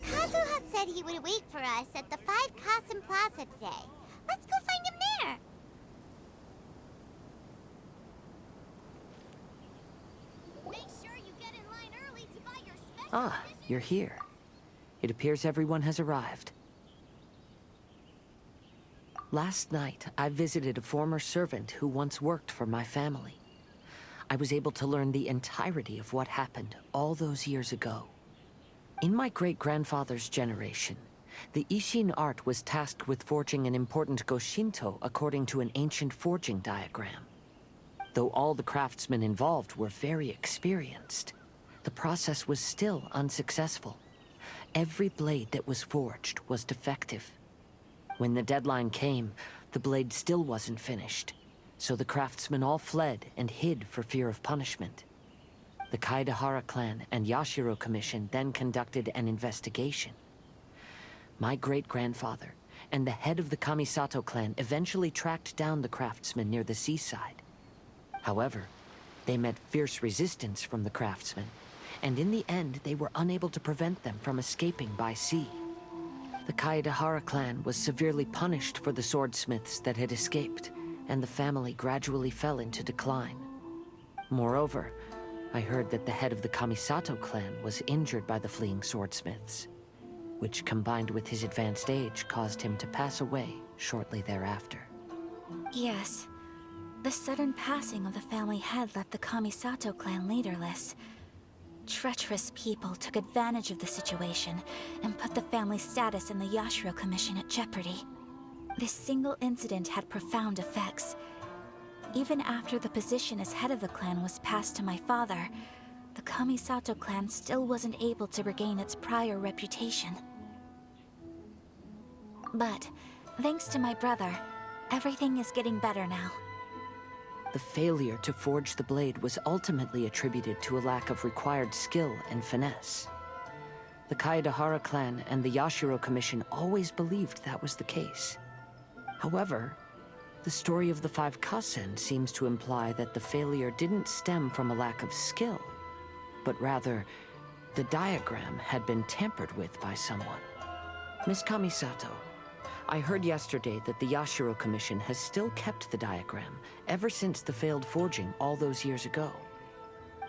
Kazuha said he would wait for us at the 5 Kasen Plaza today. Let's go find him there! Make sure you get in line early to buy your special Ah, you're here. It appears everyone has arrived. Last night, I visited a former servant who once worked for my family. I was able to learn the entirety of what happened all those years ago. In my great-grandfather's generation, the Ishin art was tasked with forging an important Goshinto according to an ancient forging diagram. Though all the craftsmen involved were very experienced, the process was still unsuccessful. Every blade that was forged was defective. When the deadline came, the blade still wasn't finished, so the craftsmen all fled and hid for fear of punishment. The Kaedahara clan and Yashiro Commission then conducted an investigation. My great-grandfather and the head of the Kamisato clan eventually tracked down the craftsmen near the seaside. However, they met fierce resistance from the craftsmen, and in the end they were unable to prevent them from escaping by sea. The Kaedahara clan was severely punished for the swordsmiths that had escaped, and the family gradually fell into decline. Moreover, I heard that the head of the Kamisato clan was injured by the fleeing swordsmiths, which combined with his advanced age caused him to pass away shortly thereafter. Yes. The sudden passing of the family head left the Kamisato clan leaderless. Treacherous people took advantage of the situation and put the family's status in the Yashiro Commission at jeopardy. This single incident had profound effects. Even after the position as head of the clan was passed to my father, the Kamisato clan still wasn't able to regain its prior reputation. But, thanks to my brother, everything is getting better now. The failure to forge the blade was ultimately attributed to a lack of required skill and finesse. The Kaedahara clan and the Yashiro Commission always believed that was the case. However, the story of the 5 Kasen seems to imply that the failure didn't stem from a lack of skill, but rather, the diagram had been tampered with by someone. Miss Kamisato, I heard yesterday that the Yashiro Commission has still kept the diagram ever since the failed forging all those years ago.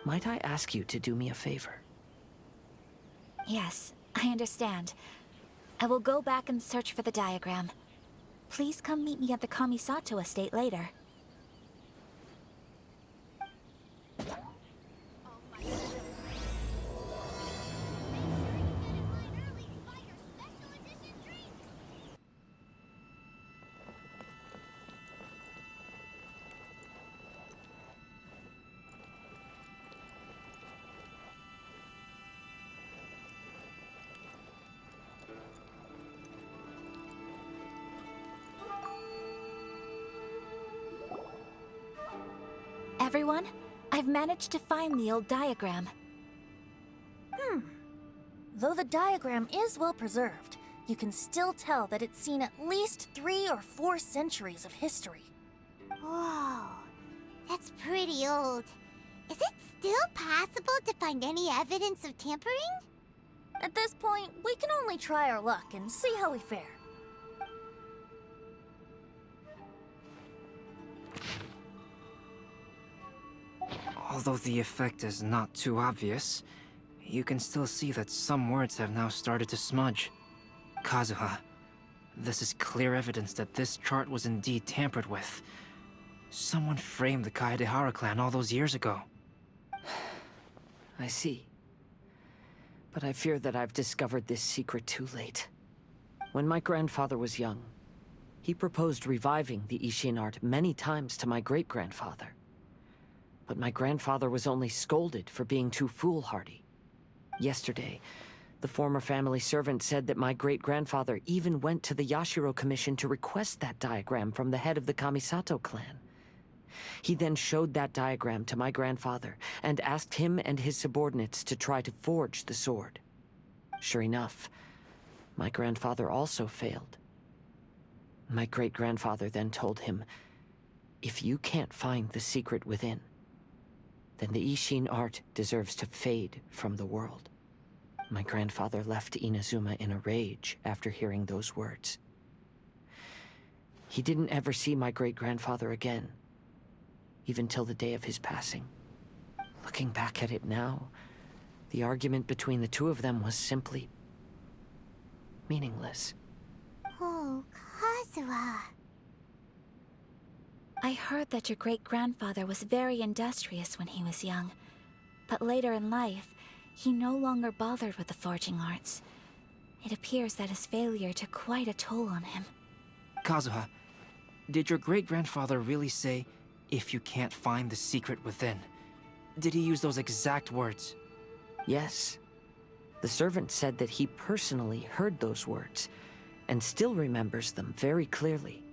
Might I ask you to do me a favor? Yes, I understand. I will go back and search for the diagram. Please come meet me at the Kamisato estate later. Everyone, I've managed to find the old diagram. Though the diagram is well preserved, you can still tell that it's seen at least 3 or 4 centuries of history. Whoa, that's pretty old. Is it still possible to find any evidence of tampering? At this point, we can only try our luck and see how we fare. Although the effect is not too obvious, you can still see that some words have now started to smudge. Kazuha, this is clear evidence that this chart was indeed tampered with. Someone framed the Kaedahara clan all those years ago. I see. But I fear that I've discovered this secret too late. When my grandfather was young, he proposed reviving the Ishin art many times to my great-grandfather. But my grandfather was only scolded for being too foolhardy. Yesterday, the former family servant said that my great-grandfather even went to the Yashiro Commission to request that diagram from the head of the Kamisato clan. He then showed that diagram to my grandfather and asked him and his subordinates to try to forge the sword. Sure enough, my grandfather also failed. My great-grandfather then told him, "If you can't find the secret within, then the Ishin art deserves to fade from the world. My grandfather left Inazuma in a rage after hearing those words. He didn't ever see my great-grandfather again, even till the day of his passing. Looking back at it now, the argument between the two of them was simply meaningless. Oh, Kazuha. I heard that your great-grandfather was very industrious when he was young, but later in life, he no longer bothered with the forging arts. It appears that his failure took quite a toll on him. Kazuha, did your great-grandfather really say, "If you can't find the secret within"? Did he use those exact words? Yes. The servant said that he personally heard those words, and still remembers them very clearly.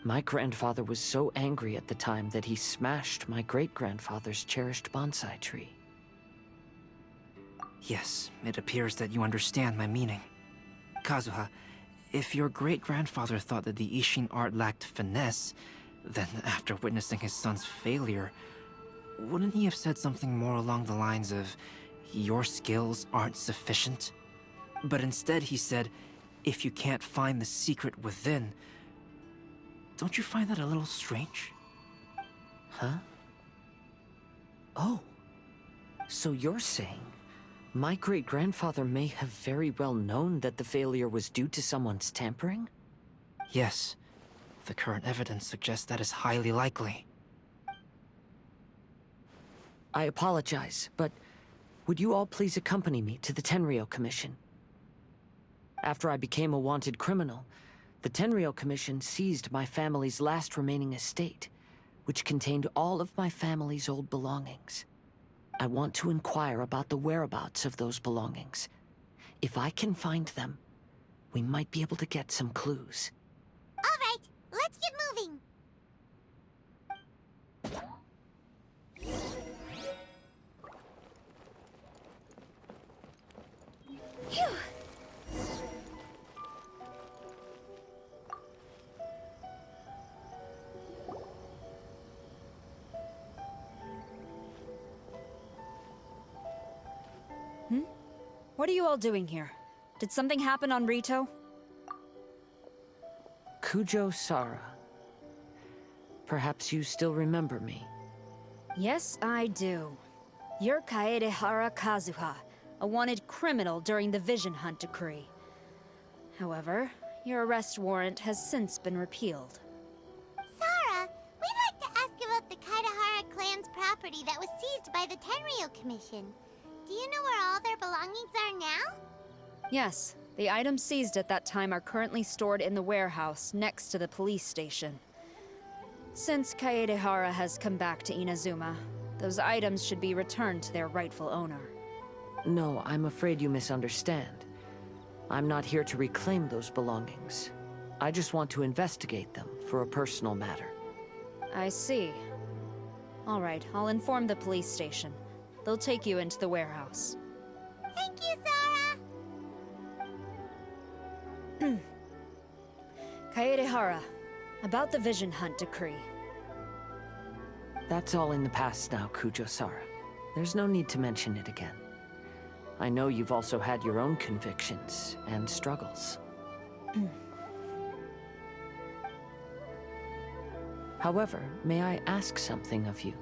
My grandfather was so angry at the time that he smashed my great-grandfather's cherished bonsai tree. Yes, it appears that you understand my meaning. Kazuha, if your great-grandfather thought that the Ishin art lacked finesse, then after witnessing his son's failure, wouldn't he have said something more along the lines of, "Your skills aren't sufficient"? But instead he said, "If you can't find the secret within." Don't you find that a little strange? Huh? Oh. So you're saying my great-grandfather may have very well known that the failure was due to someone's tampering? Yes. The current evidence suggests that is highly likely. I apologize, but would you all please accompany me to the Tenryou Commission? After I became a wanted criminal, the Tenryou Commission seized my family's last remaining estate, which contained all of my family's old belongings. I want to inquire about the whereabouts of those belongings. If I can find them, we might be able to get some clues. All right, let's get moving. Phew. What are you all doing here? Did something happen on Rito? Kujo Sara. Perhaps you still remember me. Yes, I do. You're Kaedehara Kazuha, a wanted criminal during the Vision Hunt decree. However, your arrest warrant has since been repealed. Sarah, we'd like to ask about the Kaedehara clan's property that was seized by the Tenryou Commission. Do you know where all their belongings are now? Yes, the items seized at that time are currently stored in the warehouse next to the police station. Since Kaedehara has come back to Inazuma, those items should be returned to their rightful owner. No, I'm afraid you misunderstand. I'm not here to reclaim those belongings. I just want to investigate them for a personal matter. I see. All right, I'll inform the police station. They'll take you into the warehouse. Thank you, Sarah! Kaedehara, about the Vision Hunt decree. That's all in the past now, Kujo-Sara. There's no need to mention it again. I know you've also had your own convictions and struggles. However, may I ask something of you?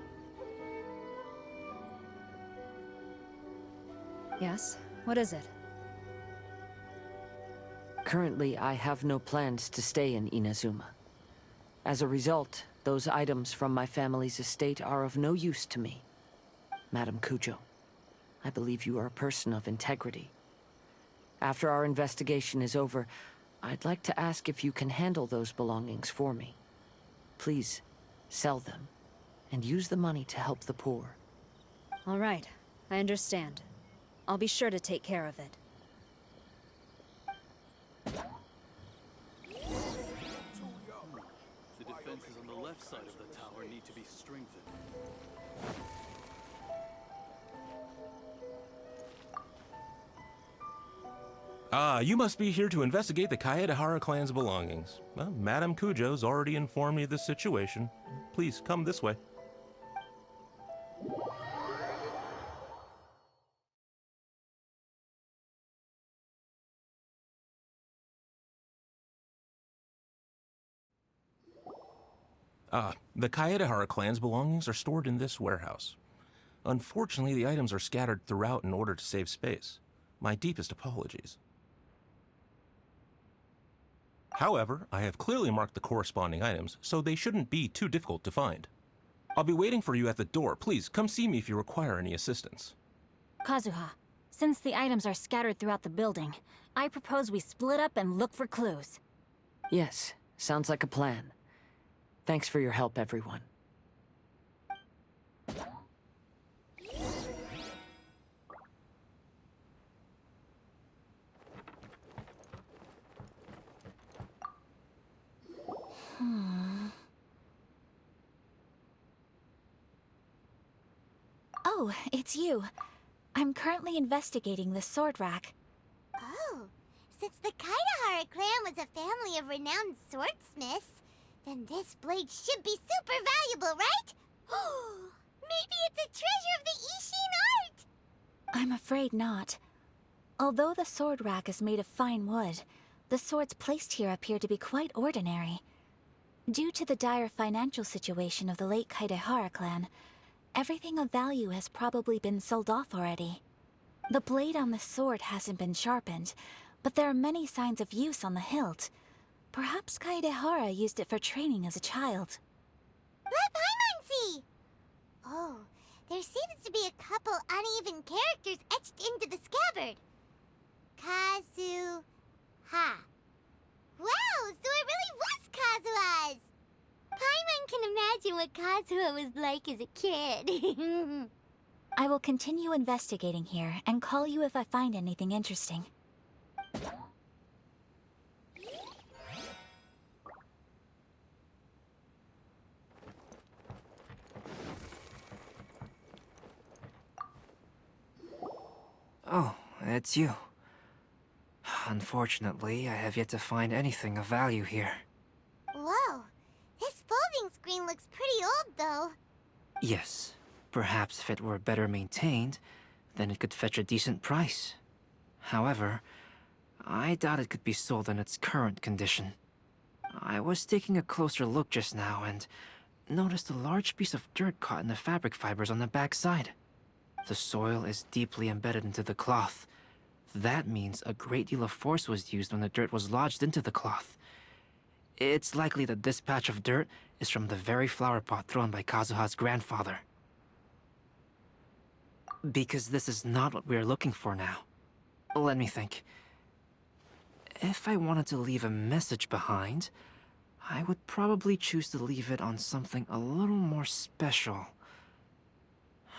Yes? What is it? Currently, I have no plans to stay in Inazuma. As a result, those items from my family's estate are of no use to me. Madam Kujo, I believe you are a person of integrity. After our investigation is over, I'd like to ask if you can handle those belongings for me. Please, sell them, and use the money to help the poor. All right, I understand. I'll be sure to take care of it. The defenses on the left side of the tower need to be strengthened. Ah, you must be here to investigate the Kaedehara clan's belongings. Well, Madame Kujo's already informed me of the situation. Please, come this way. The Kaedehara clan's belongings are stored in this warehouse. Unfortunately, the items are scattered throughout in order to save space. My deepest apologies. However, I have clearly marked the corresponding items, so they shouldn't be too difficult to find. I'll be waiting for you at the door. Please, come see me if you require any assistance. Kazuha, since the items are scattered throughout the building, I propose we split up and look for clues. Yes, sounds like a plan. Thanks for your help, everyone. Oh, it's you. I'm currently investigating the sword rack. Oh, since the Kaidahara clan was a family of renowned swordsmiths, then this blade should be super valuable, right? Maybe it's a treasure of the Ishin art! I'm afraid not. Although the sword rack is made of fine wood, the swords placed here appear to be quite ordinary. Due to the dire financial situation of the late Kaidehara clan, everything of value has probably been sold off already. The blade on the sword hasn't been sharpened, but there are many signs of use on the hilt. Perhaps Kaedehara used it for training as a child. Let Paimon see! Oh, there seems to be a couple uneven characters etched into the scabbard. Kazu-ha. Wow, so it really was Kazuha's! Paimon can imagine what Kazuha was like as a kid. I will continue investigating here and call you if I find anything interesting. Oh, it's you. Unfortunately, I have yet to find anything of value here. Whoa, this folding screen looks pretty old, though. Yes, perhaps if it were better maintained, then it could fetch a decent price. However, I doubt it could be sold in its current condition. I was taking a closer look just now and noticed a large piece of dirt caught in the fabric fibers on the back side. The soil is deeply embedded into the cloth. That means a great deal of force was used when the dirt was lodged into the cloth. It's likely that this patch of dirt is from the very flower pot thrown by Kazuha's grandfather. Because this is not what we are looking for now. Let me think. If I wanted to leave a message behind, I would probably choose to leave it on something a little more special.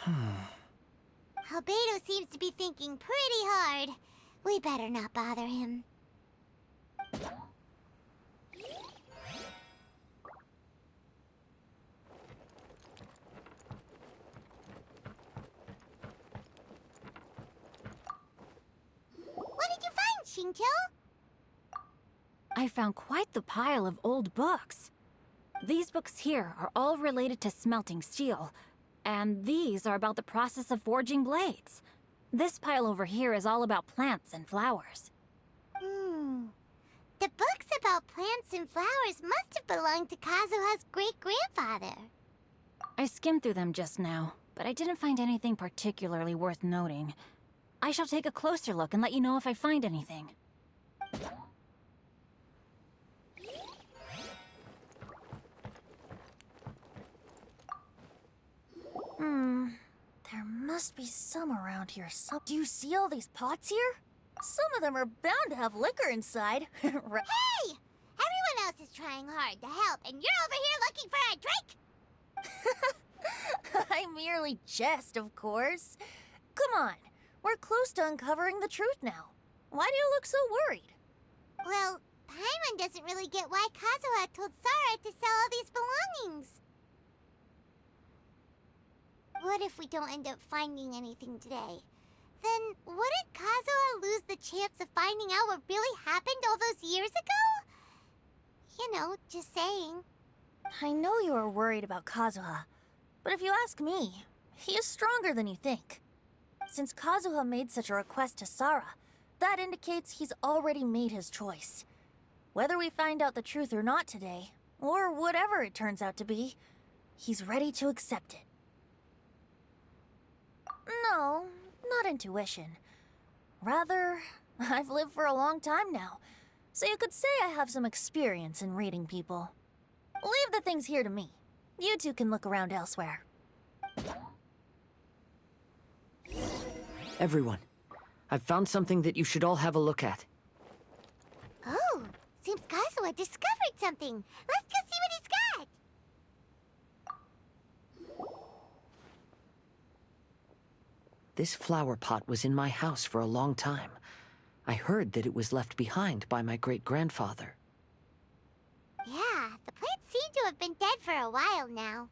Albedo seems to be thinking pretty hard. We better not bother him. What did you find, Shincho? I found quite the pile of old books. These books here are all related to smelting steel, and these are about the process of forging blades. This pile over here is all about plants and flowers. The books about plants and flowers must have belonged to Kazuha's great-grandfather. I skimmed through them just now, but I didn't find anything particularly worth noting. I shall take a closer look and let you know if I find anything. There must be some around here. Do you see all these pots here? Some of them are bound to have liquor inside. Hey! Everyone else is trying hard to help, and you're over here looking for a drink? I merely jest, of course. Come on, we're close to uncovering the truth now. Why do you look so worried? Well, Paimon doesn't really get why Kazuha told Sara to sell all these belongings. What if we don't end up finding anything today? Then wouldn't Kazuha lose the chance of finding out what really happened all those years ago? You know, just saying. I know you are worried about Kazuha, but if you ask me, he is stronger than you think. Since Kazuha made such a request to Sara, that indicates he's already made his choice. Whether we find out the truth or not today, Or whatever it turns out to be, he's ready to accept it. No, not intuition. Rather, I've lived for a long time now, so you could say I have some experience in reading people. Leave the things here to me. You two can look around elsewhere. Everyone, I've found something that you should all have a look at. Oh, seems Kazuha discovered something. Let's go see what he's got. This flower pot was in my house for a long time. I heard that it was left behind by my great-grandfather. Yeah, the plant seemed to have been dead for a while now.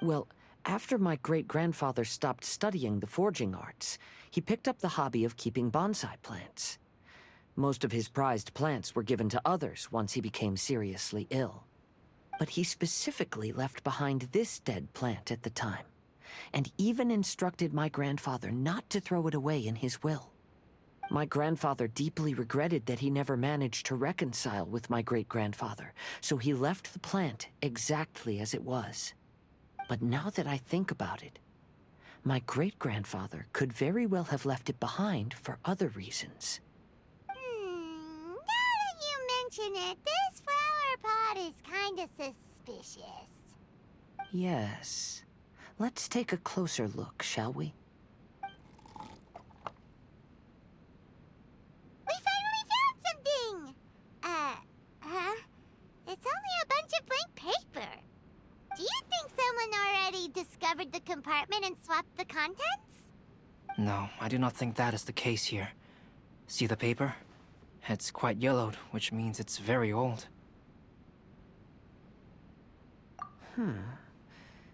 Well, after my great-grandfather stopped studying the forging arts, he picked up the hobby of keeping bonsai plants. Most of his prized plants were given to others once he became seriously ill. But he specifically left behind this dead plant at the time, and even instructed my grandfather not to throw it away in his will. My grandfather deeply regretted that he never managed to reconcile with my great-grandfather, so he left the plant exactly as it was. But now that I think about it, my great-grandfather could very well have left it behind for other reasons. Now that you mention it, this flower pot is kinda suspicious. Yes. Let's take a closer look, shall we? We finally found something! It's only a bunch of blank paper. Do you think someone already discovered the compartment and swapped the contents? No, I do not think that is the case here. See the paper? It's quite yellowed, which means it's very old.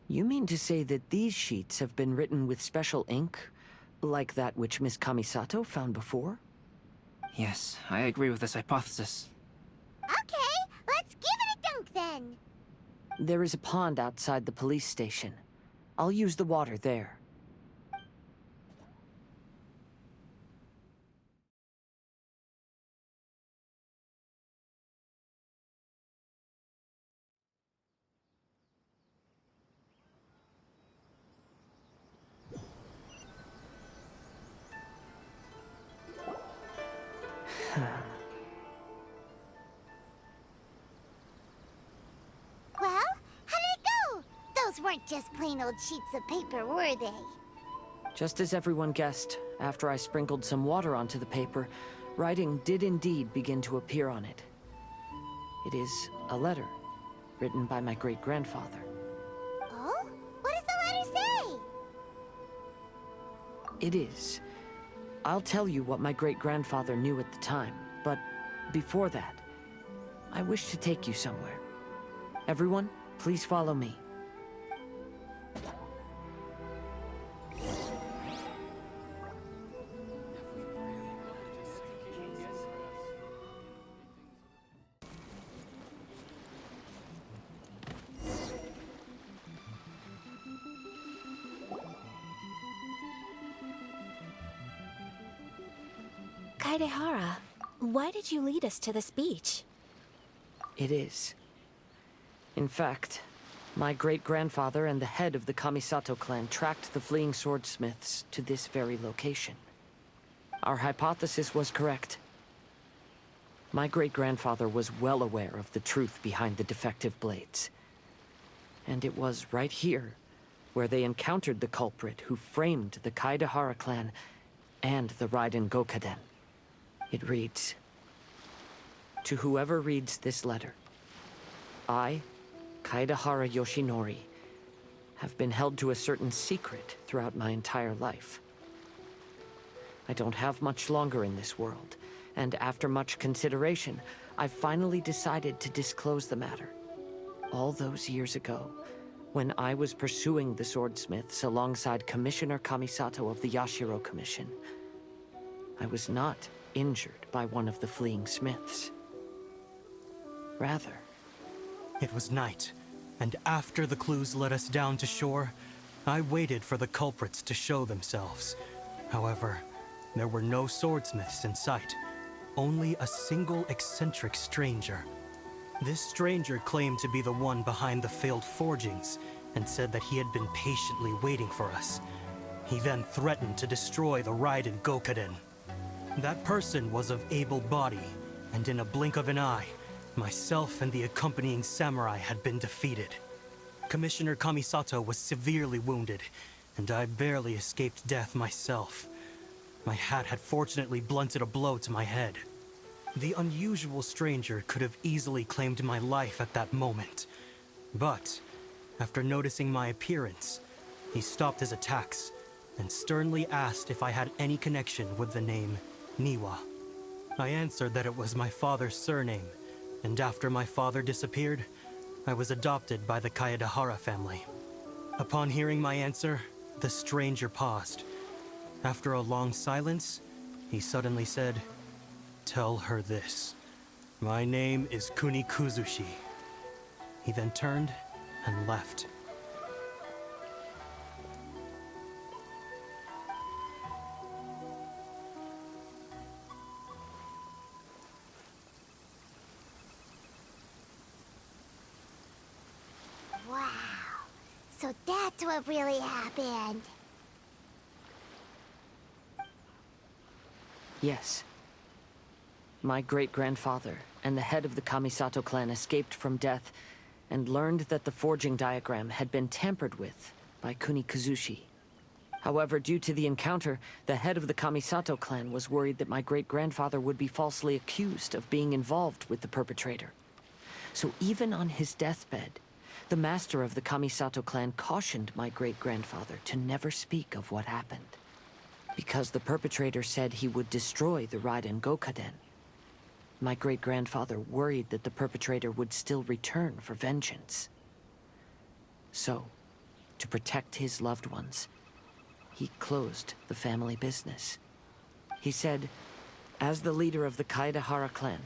You mean to say that these sheets have been written with special ink, like that which Miss Kamisato found before? Yes, I agree with this hypothesis. Okay, let's give it a dunk then. There is a pond outside the police station. I'll use the water there. Well, how did it go? Those weren't just plain old sheets of paper, were they? Just as everyone guessed, after I sprinkled some water onto the paper, writing did indeed begin to appear on it. It is a letter, written by my great-grandfather. Oh? What does the letter say? It is. I'll tell you what my great-grandfather knew at the time, but before that, I wish to take you somewhere. Everyone, please follow me. Kaedehara, why did you lead us to this beach? It is. In fact, my great-grandfather and the head of the Kamisato clan tracked the fleeing swordsmiths to this very location. Our hypothesis was correct. My great-grandfather was well aware of the truth behind the defective blades. And it was right here where they encountered the culprit who framed the Kaedehara clan and the Raiden Gokaden. It reads, "To whoever reads this letter, I, Kaedehara Yoshinori, have been held to a certain secret throughout my entire life. I don't have much longer in this world, and after much consideration, I've finally decided to disclose the matter. All those years ago, when I was pursuing the swordsmiths alongside Commissioner Kamisato of the Yashiro Commission, I was not injured by one of the fleeing smiths. Rather, It was night, and after the clues led us down to shore, I waited for the culprits to show themselves. However, there were no swordsmiths in sight, only a single eccentric stranger. This stranger claimed to be the one behind the failed forgings and said that he had been patiently waiting for us. He then threatened to destroy the Raiden Gokaden. That person was of able body, and in a blink of an eye, myself and the accompanying samurai had been defeated. Commissioner Kamisato was severely wounded, and I barely escaped death myself. My hat had fortunately blunted a blow to my head. The unusual stranger could have easily claimed my life at that moment. But, after noticing my appearance, he stopped his attacks and sternly asked if I had any connection with the name Niwa. I answered that it was my father's surname, and after my father disappeared, I was adopted by the Kaedahara family. Upon hearing my answer, the stranger paused. After a long silence, he suddenly said, "Tell her this. My name is Kuni Kuzushi." He then turned and left. Wow. So that's what really happened. Yes. My great-grandfather and the head of the Kamisato clan escaped from death and learned that the forging diagram had been tampered with by Kuni Kuzushi. However, due to the encounter, the head of the Kamisato clan was worried that my great-grandfather would be falsely accused of being involved with the perpetrator. So even on his deathbed, the master of the Kamisato clan cautioned my great-grandfather to never speak of what happened. Because the perpetrator said he would destroy the Raiden Gokaden. My great-grandfather worried that the perpetrator would still return for vengeance. So, to protect his loved ones, he closed the family business. He said, "As the leader of the Kaedahara clan,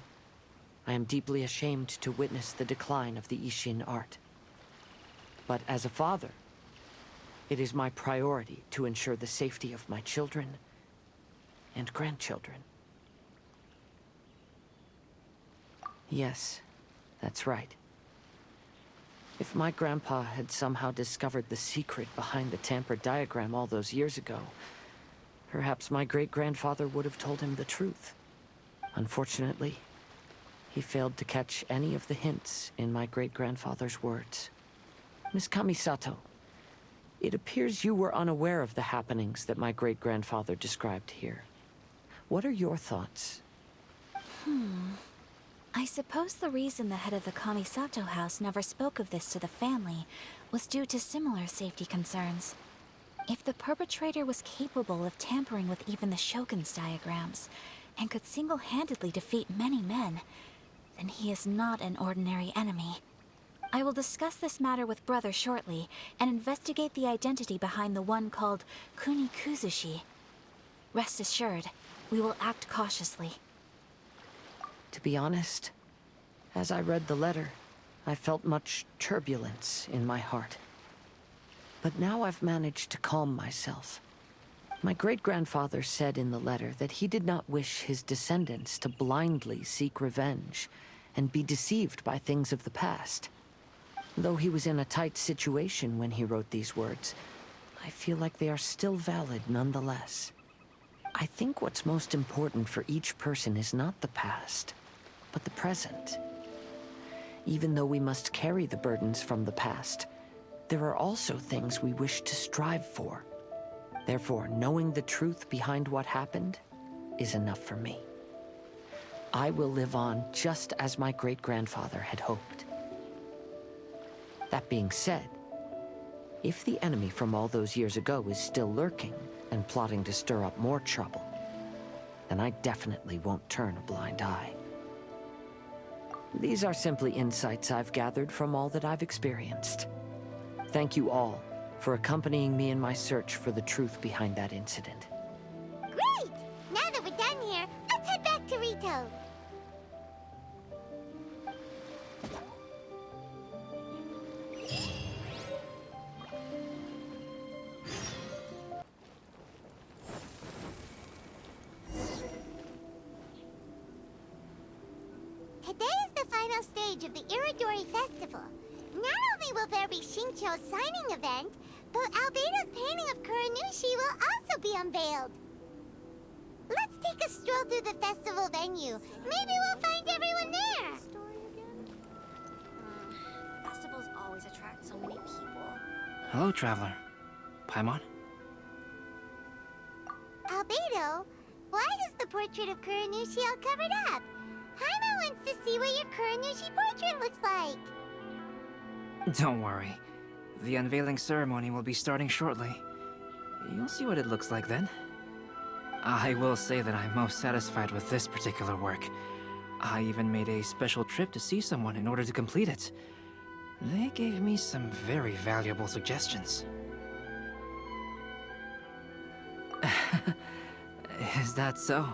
I am deeply ashamed to witness the decline of the Ishin art. But as a father, it is my priority to ensure the safety of my children and grandchildren." Yes, that's right. If my grandpa had somehow discovered the secret behind the tampered diagram all those years ago, perhaps my great-grandfather would have told him the truth. Unfortunately, he failed to catch any of the hints in my great-grandfather's words. Miss Kamisato, it appears you were unaware of the happenings that my great-grandfather described here. What are your thoughts? I suppose the reason the head of the Kamisato house never spoke of this to the family was due to similar safety concerns. If the perpetrator was capable of tampering with even the Shogun's diagrams, and could single-handedly defeat many men, then he is not an ordinary enemy. I will discuss this matter with Brother shortly, and investigate the identity behind the one called Kuni Kuzushi. Rest assured, we will act cautiously. To be honest, as I read the letter, I felt much turbulence in my heart. But now I've managed to calm myself. My great-grandfather said in the letter that he did not wish his descendants to blindly seek revenge and be deceived by things of the past. Though he was in a tight situation when he wrote these words, I feel like they are still valid nonetheless. I think what's most important for each person is not the past, but the present. Even though we must carry the burdens from the past, there are also things we wish to strive for. Therefore, knowing the truth behind what happened is enough for me. I will live on just as my great-grandfather had hoped. That being said, if the enemy from all those years ago is still lurking and plotting to stir up more trouble, then I definitely won't turn a blind eye. These are simply insights I've gathered from all that I've experienced. Thank you all for accompanying me in my search for the truth behind that incident. Great! Now that we're done here, let's head back to Rito. Today is the final final stage of the Irodori Festival. Not only will there be Shincho's signing event, but Albedo's painting of Kuranushi will also be unveiled. Let's take a stroll through the festival venue. Maybe we'll find everyone there. Festivals always attract so many people. Hello, traveler. Paimon? Albedo, why is the portrait of Kuranushi all covered up? Paimon wants to see what your Kuranushi portrait looks like. Don't worry. The unveiling ceremony will be starting shortly. You'll see what it looks like then. I will say that I'm most satisfied with this particular work. I even made a special trip to see someone in order to complete it. They gave me some very valuable suggestions. Is that so?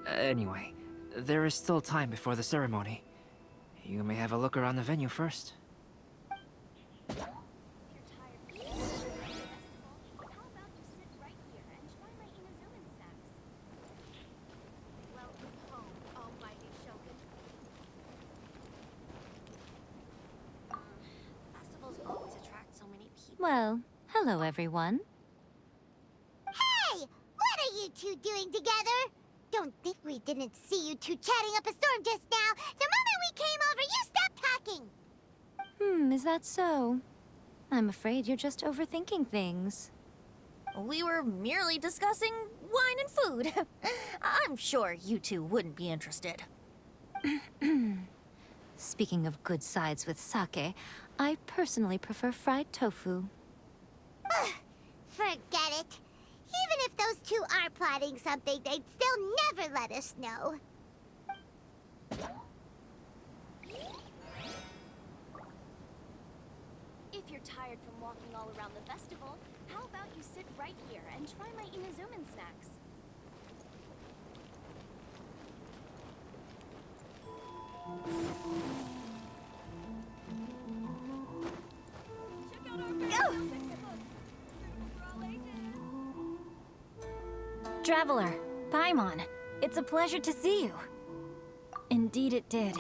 Anyway, there is still time before the ceremony. You may have a look around the venue first. Well, hello everyone. Hey! What are you two doing together? Don't think we didn't see you two chatting up a storm just now. The moment we came over, you stopped talking. Is that so? I'm afraid you're just overthinking things. We were merely discussing wine and food. I'm sure you two wouldn't be interested. Speaking of good sides with sake, I personally prefer fried tofu. Forget it. Even if those two are plotting something, they'd still never let us know. If you're tired from walking all around the festival, how about you sit right here and try my Inazuman snacks? Traveler, Paimon, it's a pleasure to see you. Indeed it did.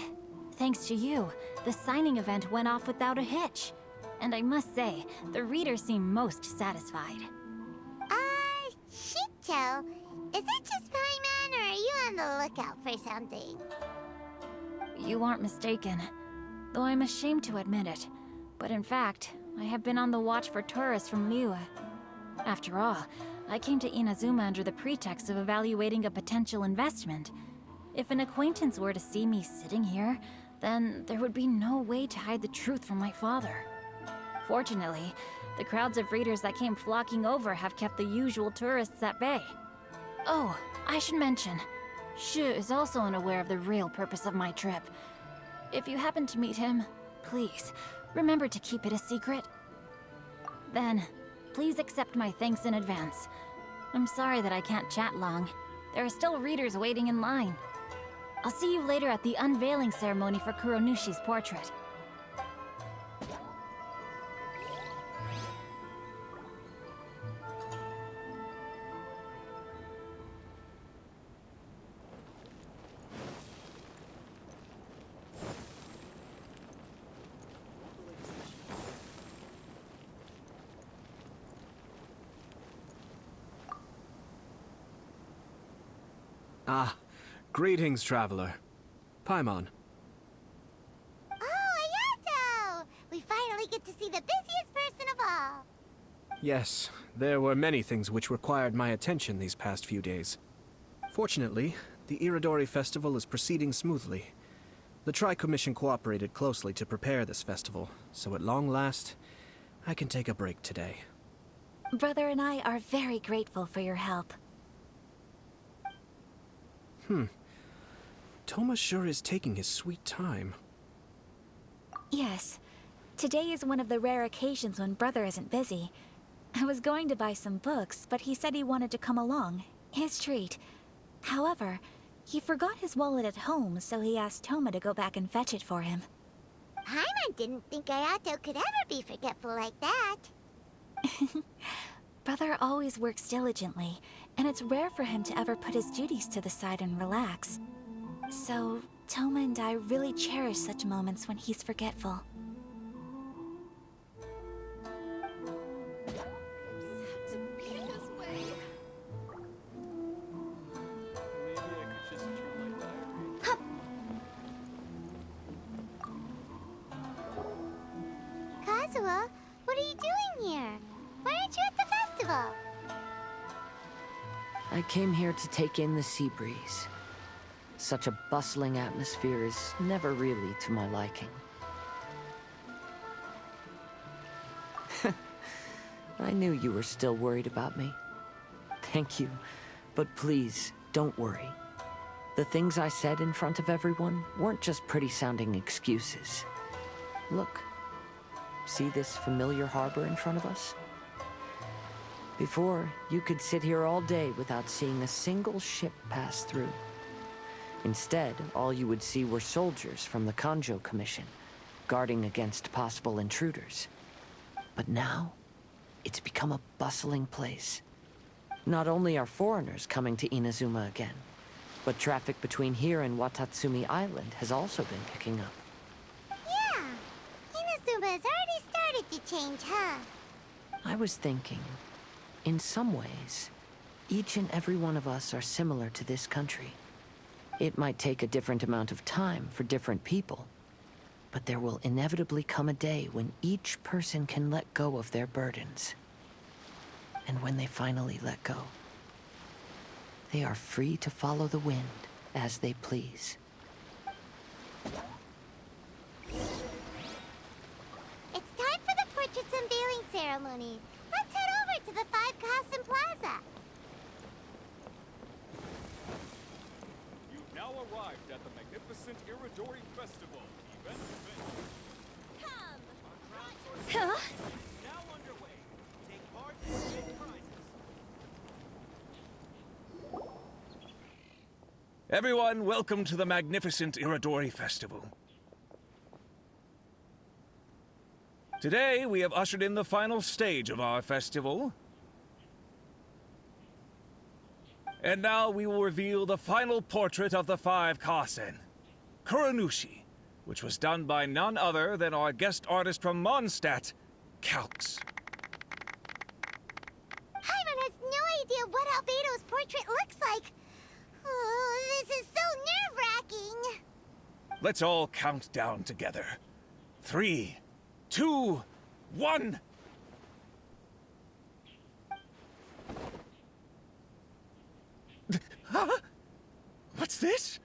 Thanks to you, the signing event went off without a hitch. And I must say, the readers seem most satisfied. Shincho, is it just Paimon, or are you on the lookout for something? You aren't mistaken, though I'm ashamed to admit it. But in fact, I have been on the watch for tourists from Liyue. After all, I came to Inazuma under the pretext of evaluating a potential investment. If an acquaintance were to see me sitting here, then there would be no way to hide the truth from my father. Fortunately, the crowds of readers that came flocking over have kept the usual tourists at bay. Oh, I should mention, Shu is also unaware of the real purpose of my trip. If you happen to meet him, please, remember to keep it a secret. Then, please accept my thanks in advance. I'm sorry that I can't chat long. There are still readers waiting in line. I'll see you later at the unveiling ceremony for Kuronushi's portrait. Ah, greetings, traveler. Paimon. Oh, Ayato! We finally get to see the busiest person of all. Yes, there were many things which required my attention these past few days. Fortunately, the Irodori Festival is proceeding smoothly. The Tri-Commission cooperated closely to prepare this festival, so at long last, I can take a break today. Brother and I are very grateful for your help. Toma sure is taking his sweet time. Yes. Today is one of the rare occasions when Brother isn't busy. I was going to buy some books, but he said he wanted to come along. His treat. However, he forgot his wallet at home, so he asked Toma to go back and fetch it for him. Paimon didn't think Ayato could ever be forgetful like that. Brother always works diligently, and it's rare for him to ever put his duties to the side and relax. So, Toma and I really cherish such moments when he's forgetful. Kazuha, what are you doing here? Why aren't you at the festival? I came here to take in the sea breeze. Such a bustling atmosphere is never really to my liking. I knew you were still worried about me. Thank you, but please, don't worry. The things I said in front of everyone weren't just pretty-sounding excuses. Look, see this familiar harbor in front of us? Before, you could sit here all day without seeing a single ship pass through. Instead, all you would see were soldiers from the Kanjo Commission, guarding against possible intruders. But now, it's become a bustling place. Not only are foreigners coming to Inazuma again, but traffic between here and Watatsumi Island has also been picking up. Yeah, Inazuma has already started to change, huh? I was thinking, in some ways, each and every one of us are similar to this country. It might take a different amount of time for different people, but there will inevitably come a day when each person can let go of their burdens. And when they finally let go, they are free to follow the wind as they please. It's time for the portraits unveiling ceremony. Let's head over to the Five Kasen Plaza. You've now arrived at the magnificent Irodori Festival. Come! Now underway. Take part and win prizes. Everyone, welcome to the magnificent Irodori Festival. Today, we have ushered in the final stage of our festival. And now we will reveal the final portrait of the Five Kasen, Kuranushi, which was done by none other than our guest artist from Mondstadt, Calx. Hyman has no idea what Albedo's portrait looks like. Oh, this is so nerve-wracking. Let's all count down together. 3, 2, 1. Huh? What's this?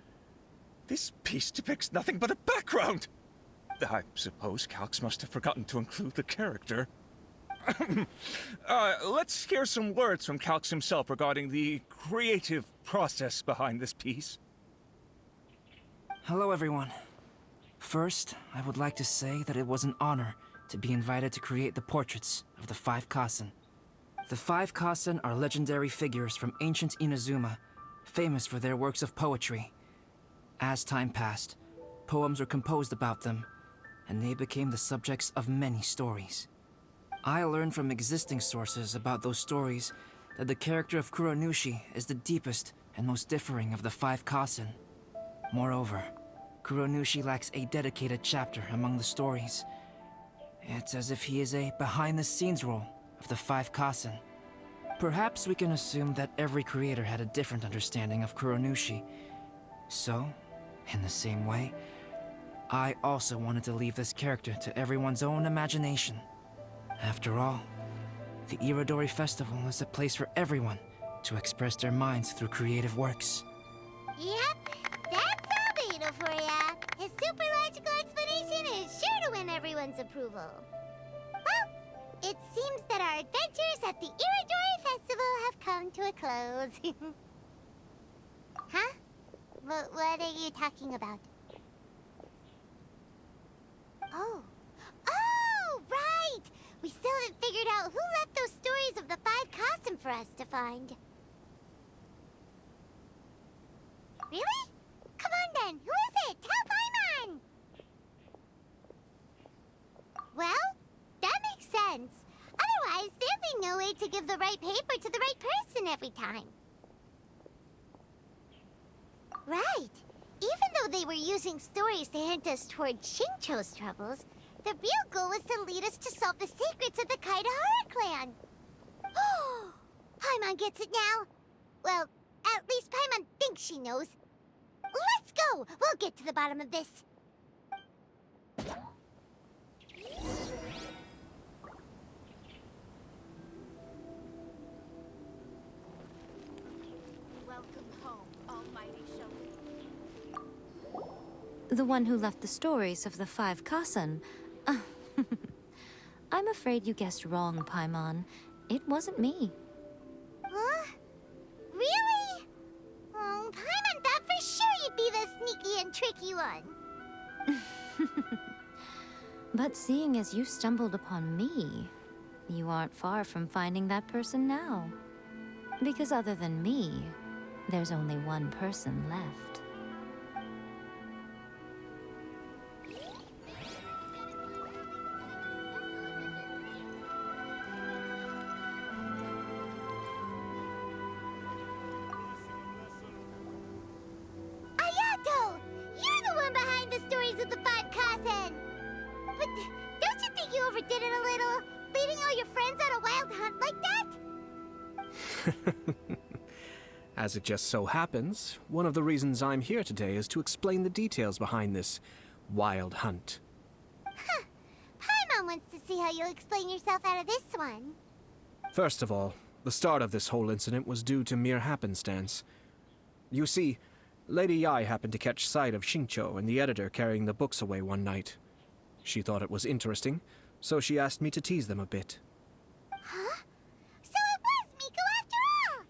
This piece depicts nothing but a background. I suppose Calx must have forgotten to include the character. Let's hear some words from Calx himself regarding the creative process behind this piece. Hello, everyone. First, I would like to say that it was an honor to be invited to create the portraits of the Five Kasen. The Five Kasen are legendary figures from ancient Inazuma, famous for their works of poetry. As time passed, poems were composed about them, and they became the subjects of many stories. I learned from existing sources about those stories that the character of Kuranushi is the deepest and most differing of the Five Kasen. Moreover, Kuranushi lacks a dedicated chapter among the stories. It's as if he is a behind-the-scenes role of the Five Kasen. Perhaps we can assume that every creator had a different understanding of Kuranushi. So, in the same way, I also wanted to leave this character to everyone's own imagination. After all, the Irodori Festival is a place for everyone to express their minds through creative works. Yep, that's Albedo for ya. His super logical explanation is sure to win everyone's approval. Well, it seems that our adventures at the Irodori Festival have come to a close. Huh? What are you talking about? Oh. Oh, right! We still haven't figured out who left those stories of the Five Kasen for us to find. Really? Come on then, who is it? Tell Paimon! Well, that makes sense. Otherwise, there'd be no way to give the right paper to the right person every time. Right. Even though they were using stories to hint us toward Shincho's troubles, the real goal was to lead us to solve the secrets of the Kaidahara clan. Oh, Paimon gets it now. Well, at least Paimon thinks she knows. Let's go! We'll get to the bottom of this. Welcome home, almighty Shogun. The one who left the stories of the 5 Kasen. I'm afraid you guessed wrong, Paimon. It wasn't me. Huh? Really? Oh, Paimon thought for sure you'd be the sneaky and tricky one. But seeing as you stumbled upon me, you aren't far from finding that person now. Because other than me, there's only one person left. Ayato! You're the one behind the stories of the 5 Kasen! But don't you think you overdid it a little? Leading all your friends on a wild hunt like that? As it just so happens, one of the reasons I'm here today is to explain the details behind this wild hunt. Huh. Paimon wants to see how you'll explain yourself out of this one. First of all, the start of this whole incident was due to mere happenstance. You see, Lady Yai happened to catch sight of Shincho and the editor carrying the books away one night. She thought it was interesting, so she asked me to tease them a bit. Huh? So it was Miko after all!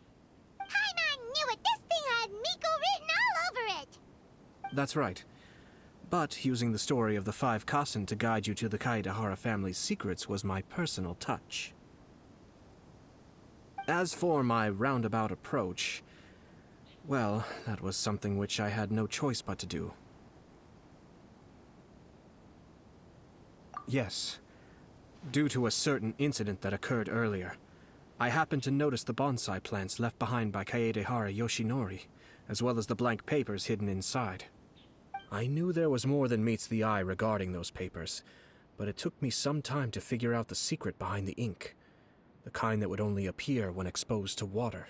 Paimon knew it! This thing had Miko written all over it! That's right. But using the story of the 5 Kasen to guide you to the Kaidahara family's secrets was my personal touch. As for my roundabout approach, well, that was something which I had no choice but to do. Yes. Due to a certain incident that occurred earlier, I happened to notice the bonsai plants left behind by Kaedehara Yoshinori, as well as the blank papers hidden inside. I knew there was more than meets the eye regarding those papers, but it took me some time to figure out the secret behind the ink, the kind that would only appear when exposed to water.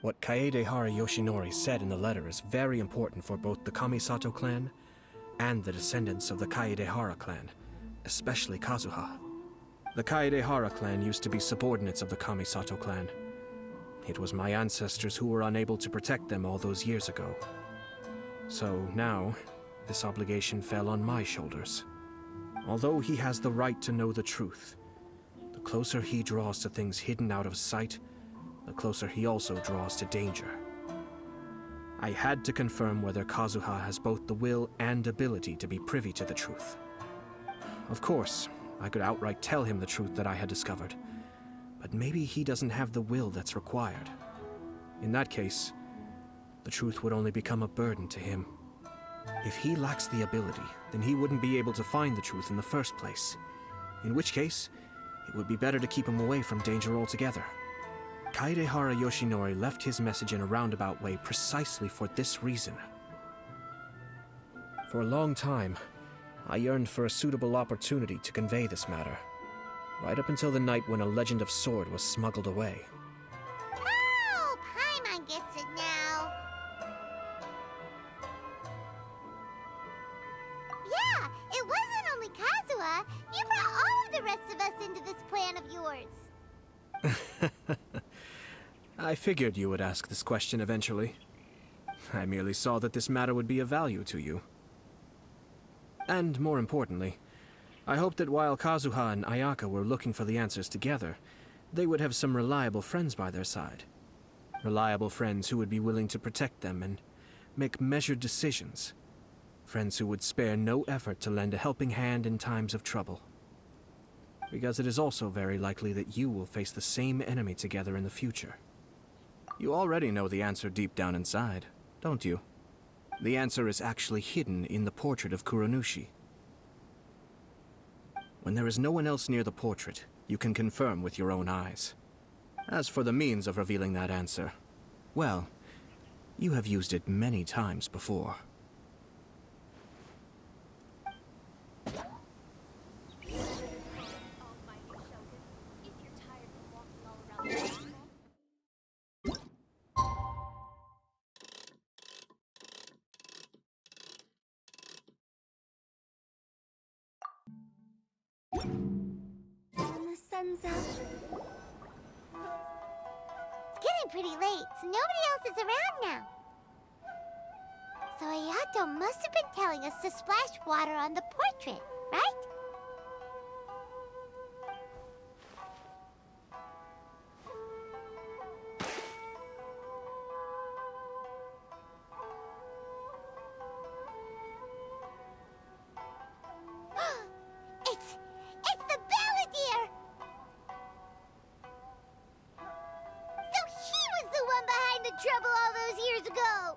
What Kaedehara Yoshinori said in the letter is very important for both the Kamisato clan and the descendants of the Kaedehara clan, especially Kazuha. The Kaedehara clan used to be subordinates of the Kamisato clan. It was my ancestors who were unable to protect them all those years ago. So now, this obligation fell on my shoulders. Although he has the right to know the truth, the closer he draws to things hidden out of sight, the closer he also draws to danger. I had to confirm whether Kazuha has both the will and ability to be privy to the truth. Of course, I could outright tell him the truth that I had discovered, but maybe he doesn't have the will that's required. In that case, the truth would only become a burden to him. If he lacks the ability, then he wouldn't be able to find the truth in the first place. In which case, it would be better to keep him away from danger altogether. Kaedehara Yoshinori left his message in a roundabout way precisely for this reason. For a long time, I yearned for a suitable opportunity to convey this matter, right up until the night when a legend of sword was smuggled away. Oh, Paimon gets it now. Yeah, it wasn't only Kazuha. You brought all of the rest of us into this plan of yours. I figured you would ask this question eventually. I merely saw that this matter would be of value to you. And more importantly, I hoped that while Kazuha and Ayaka were looking for the answers together, they would have some reliable friends by their side. Reliable friends who would be willing to protect them and make measured decisions. Friends who would spare no effort to lend a helping hand in times of trouble. Because it is also very likely that you will face the same enemy together in the future. You already know the answer deep down inside, don't you? The answer is actually hidden in the portrait of Kuronushi. When there is no one else near the portrait, you can confirm with your own eyes. As for the means of revealing that answer, well, you have used it many times before. When the sun's up. It's getting pretty late, so nobody else is around now. So Ayato must have been telling us to splash water on the portrait, right? It's the balladeer! So he was the one behind the trouble all those years ago!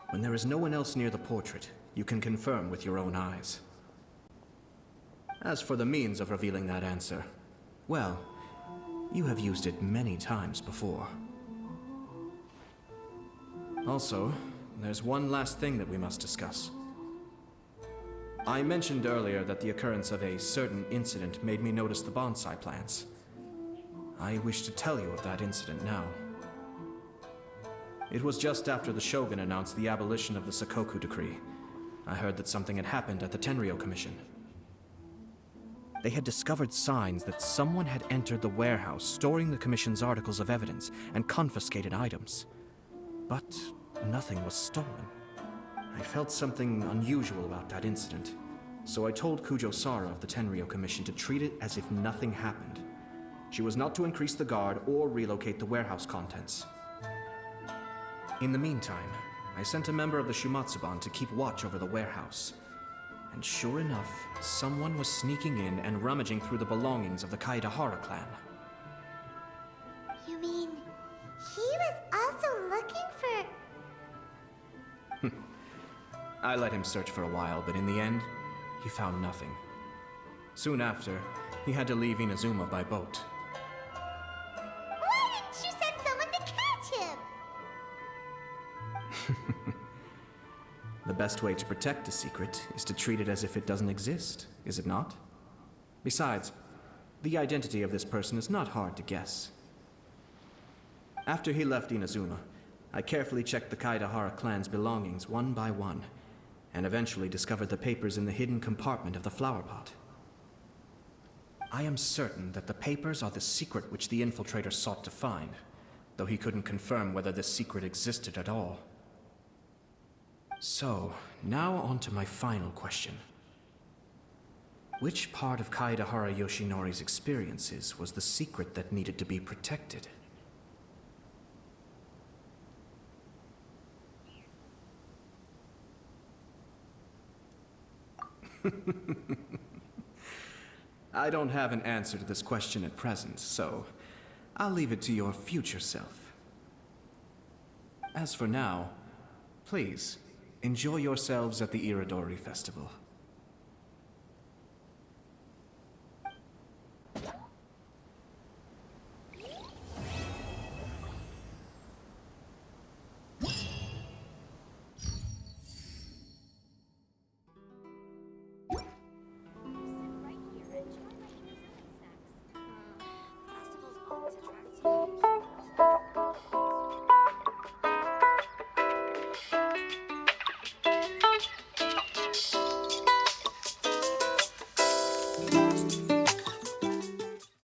When there is no one else near the portrait, you can confirm with your own eyes. As for the means of revealing that answer, well, you have used it many times before. Also, there's one last thing that we must discuss. I mentioned earlier that the occurrence of a certain incident made me notice the bonsai plants. I wish to tell you of that incident now. It was just after the Shogun announced the abolition of the Sakoku Decree. I heard that something had happened at the Tenryou Commission. They had discovered signs that someone had entered the warehouse storing the Commission's articles of evidence and confiscated items. But nothing was stolen. I felt something unusual about that incident, so I told Kujo-Sara of the Tenryou Commission to treat it as if nothing happened. She was not to increase the guard or relocate the warehouse contents. In the meantime, I sent a member of the Shumatsuban to keep watch over the warehouse. And sure enough, someone was sneaking in and rummaging through the belongings of the Kaedahara clan. You mean, he was also looking for... I let him search for a while, but in the end, he found nothing. Soon after, he had to leave Inazuma by boat. Why didn't you send someone to catch him? The best way to protect a secret is to treat it as if it doesn't exist, is it not? Besides, the identity of this person is not hard to guess. After he left Inazuma, I carefully checked the Kaedahara clan's belongings one by one, and eventually discovered the papers in the hidden compartment of the flower pot. I am certain that the papers are the secret which the infiltrator sought to find, though he couldn't confirm whether this secret existed at all. So, now on to my final question. Which part of Kaedahara Yoshinori's experiences was the secret that needed to be protected? I don't have an answer to this question at present, so I'll leave it to your future self. As for now, please, enjoy yourselves at the Irodori Festival.